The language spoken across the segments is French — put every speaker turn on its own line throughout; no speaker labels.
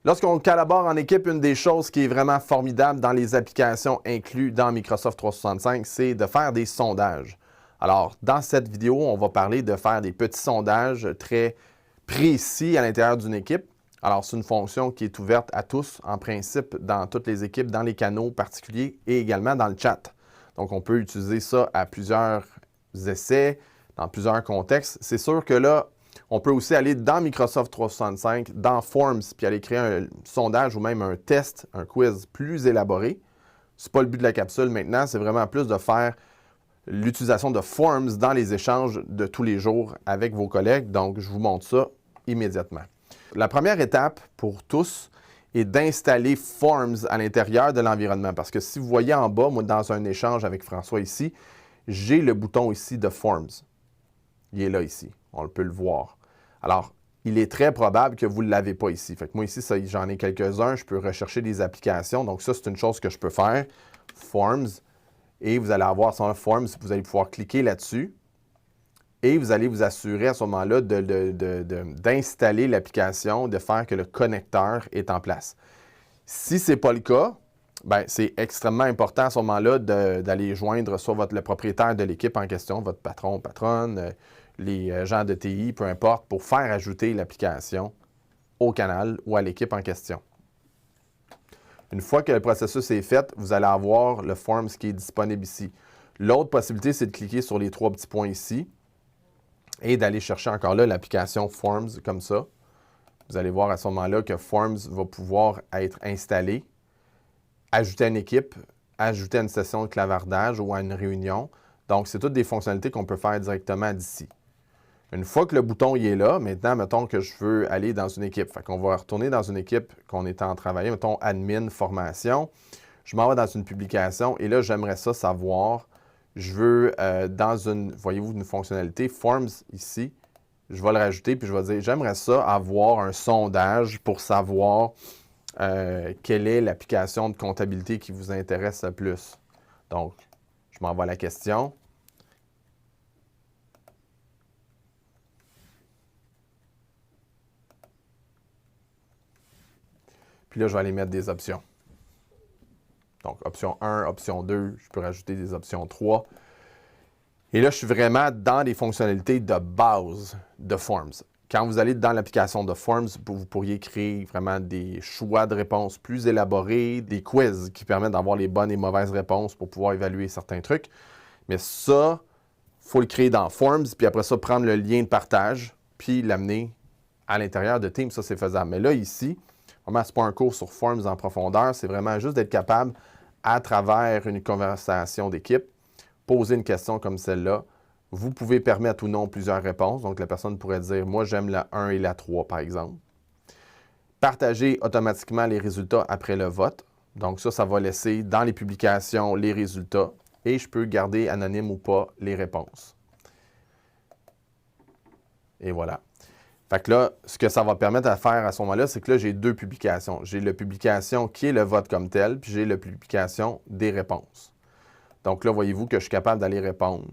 Lorsqu'on collabore en équipe, une des choses qui est vraiment formidable dans les applications incluses dans Microsoft 365, c'est de faire des sondages. Alors, dans cette vidéo, on va parler de faire des petits sondages très précis à l'intérieur d'une équipe. Alors, c'est une fonction qui est ouverte à tous, en principe, dans toutes les équipes, dans les canaux particuliers et également dans le chat. Donc, on peut utiliser ça à plusieurs essais, dans plusieurs contextes. C'est sûr que là, on peut aussi aller dans Microsoft 365, dans Forms, puis aller créer un sondage ou même un test, un quiz plus élaboré. Ce n'est pas le but de la capsule maintenant, c'est vraiment plus de faire l'utilisation de Forms dans les échanges de tous les jours avec vos collègues. Donc, je vous montre ça immédiatement. La première étape pour tous est d'installer Forms à l'intérieur de l'environnement. Parce que si vous voyez en bas, moi, dans un échange avec François ici, j'ai le bouton ici de Forms. Il est là ici, on peut le voir. Alors, il est très probable que vous ne l'avez pas ici. Fait que moi ici, j'en ai quelques-uns, je peux rechercher des applications. Donc ça, c'est une chose que je peux faire. Forms. Et vous allez avoir sur Forms, vous allez pouvoir cliquer là-dessus. Et vous allez vous assurer à ce moment-là d'installer l'application, de faire que le connecteur est en place. Si ce n'est pas le cas, ben, c'est extrêmement important à ce moment-là d'aller joindre soit le propriétaire de l'équipe en question, votre patron, patronne, les gens de TI, peu importe, pour faire ajouter l'application au canal ou à l'équipe en question. Une fois que le processus est fait, vous allez avoir le Forms qui est disponible ici. L'autre possibilité, c'est de cliquer sur les trois petits points ici et d'aller chercher encore là l'application Forms comme ça. Vous allez voir à ce moment-là que Forms va pouvoir être installé, ajouter à une équipe, ajouter à une session de clavardage ou à une réunion. Donc, c'est toutes des fonctionnalités qu'on peut faire directement d'ici. Une fois que le bouton il est là, maintenant, mettons que je veux aller dans une équipe. Fait qu'on va retourner dans une équipe qu'on est en travail, mettons admin, formation. Je m'en vais dans une publication et là, j'aimerais ça savoir, je veux dans une, voyez-vous, une fonctionnalité, Forms ici, je vais le rajouter puis je vais dire, j'aimerais ça avoir un sondage pour savoir quelle est l'application de comptabilité qui vous intéresse le plus. Donc, je m'envoie la question. Puis là, je vais aller mettre des options. Donc, option 1, option 2, je peux rajouter des options 3. Et là, je suis vraiment dans les fonctionnalités de base de Forms. Quand vous allez dans l'application de Forms, vous pourriez créer vraiment des choix de réponses plus élaborés, des quiz qui permettent d'avoir les bonnes et mauvaises réponses pour pouvoir évaluer certains trucs. Mais ça, il faut le créer dans Forms, puis après ça, prendre le lien de partage, puis l'amener à l'intérieur de Teams. Ça, c'est faisable. Mais là, ici, vraiment, ce n'est pas un cours sur Forms en profondeur, c'est vraiment juste d'être capable, à travers une conversation d'équipe, poser une question comme celle-là. Vous pouvez permettre ou non plusieurs réponses. Donc, la personne pourrait dire « Moi, j'aime la 1 et la 3 », par exemple. Partager automatiquement les résultats après le vote. Donc, ça va laisser dans les publications les résultats et je peux garder anonyme ou pas les réponses. Et voilà. Fait que là, ce que ça va permettre de faire à ce moment-là, c'est que là, j'ai deux publications. J'ai la publication qui est le vote comme tel, puis j'ai la publication des réponses. Donc là, voyez-vous que je suis capable d'aller répondre.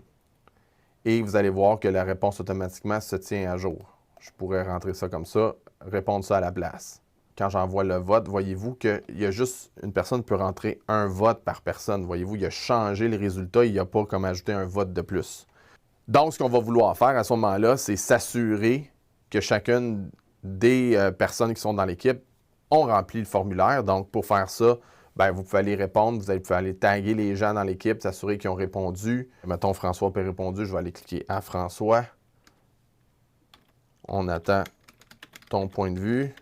Et vous allez voir que la réponse automatiquement se tient à jour. Je pourrais rentrer ça comme ça, répondre ça à la place. Quand j'envoie le vote, voyez-vous qu'il y a juste une personne qui peut rentrer un vote par personne. Voyez-vous, il a changé les résultats, il n'y a pas comme ajouter un vote de plus. Donc, ce qu'on va vouloir faire à ce moment-là, c'est s'assurer que chacune des personnes qui sont dans l'équipe ont rempli le formulaire. Donc, pour faire ça, bien, vous pouvez aller répondre, vous pouvez aller taguer les gens dans l'équipe, s'assurer qu'ils ont répondu. Mettons, François a répondu, je vais aller cliquer à François. On attend ton point de vue.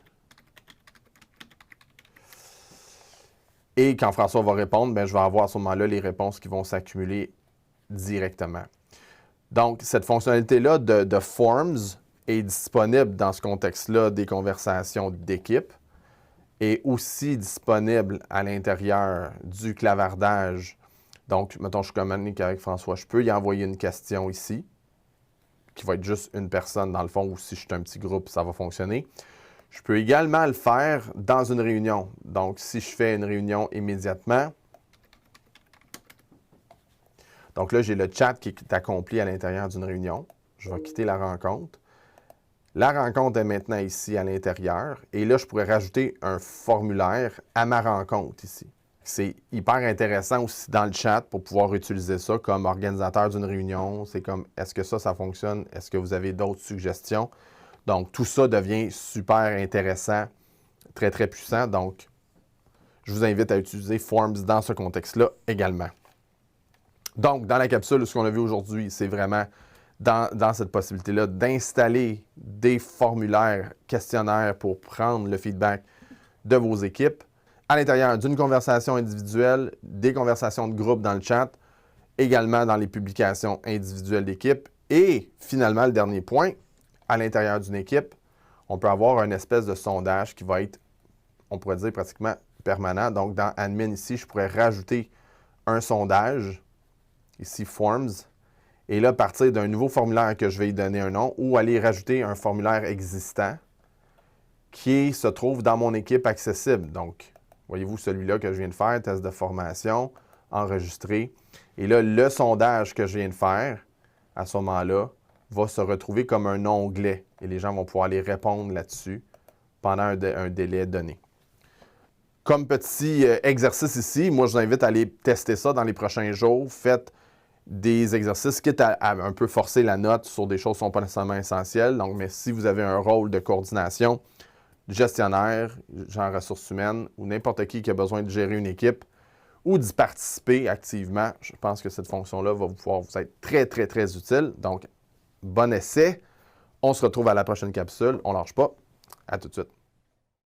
Et quand François va répondre, bien, je vais avoir à ce moment-là les réponses qui vont s'accumuler directement. Donc, cette fonctionnalité-là de Forms est disponible dans ce contexte-là des conversations d'équipe est aussi disponible à l'intérieur du clavardage. Donc, mettons, je communique avec François, je peux y envoyer une question ici, qui va être juste une personne dans le fond, ou si je suis un petit groupe, ça va fonctionner. Je peux également le faire dans une réunion. Donc, si je fais une réunion immédiatement, donc là, j'ai le chat qui est accompli à l'intérieur d'une réunion. Je vais quitter la rencontre. La rencontre est maintenant ici à l'intérieur. Et là, je pourrais rajouter un formulaire à ma rencontre ici. C'est hyper intéressant aussi dans le chat pour pouvoir utiliser ça comme organisateur d'une réunion. C'est comme, est-ce que ça fonctionne? Est-ce que vous avez d'autres suggestions? Donc, tout ça devient super intéressant, très, très puissant. Donc, je vous invite à utiliser Forms dans ce contexte-là également. Donc, dans la capsule, ce qu'on a vu aujourd'hui, c'est vraiment dans cette possibilité-là d'installer des formulaires, questionnaires pour prendre le feedback de vos équipes à l'intérieur d'une conversation individuelle, des conversations de groupe dans le chat, également dans les publications individuelles d'équipe. Et finalement, le dernier point, à l'intérieur d'une équipe, on peut avoir une espèce de sondage qui va être, on pourrait dire, pratiquement permanent. Donc, dans Admin ici, je pourrais rajouter un sondage, ici Forms, et là, partir d'un nouveau formulaire que je vais y donner un nom ou aller rajouter un formulaire existant qui se trouve dans mon équipe accessible. Donc, voyez-vous celui-là que je viens de faire, test de formation, enregistré. Et là, le sondage que je viens de faire, à ce moment-là, va se retrouver comme un onglet et les gens vont pouvoir aller répondre là-dessus pendant un délai donné. Comme petit exercice ici, moi, je vous invite à aller tester ça dans les prochains jours. Faites des exercices, quitte à un peu forcer la note sur des choses qui ne sont pas nécessairement essentielles. Donc, mais si vous avez un rôle de coordination, gestionnaire, genre ressources humaines, ou n'importe qui a besoin de gérer une équipe ou d'y participer activement, je pense que cette fonction-là va pouvoir vous être très, très, très utile. Donc, bon essai. On se retrouve à la prochaine capsule. On ne lâche pas. À tout de suite.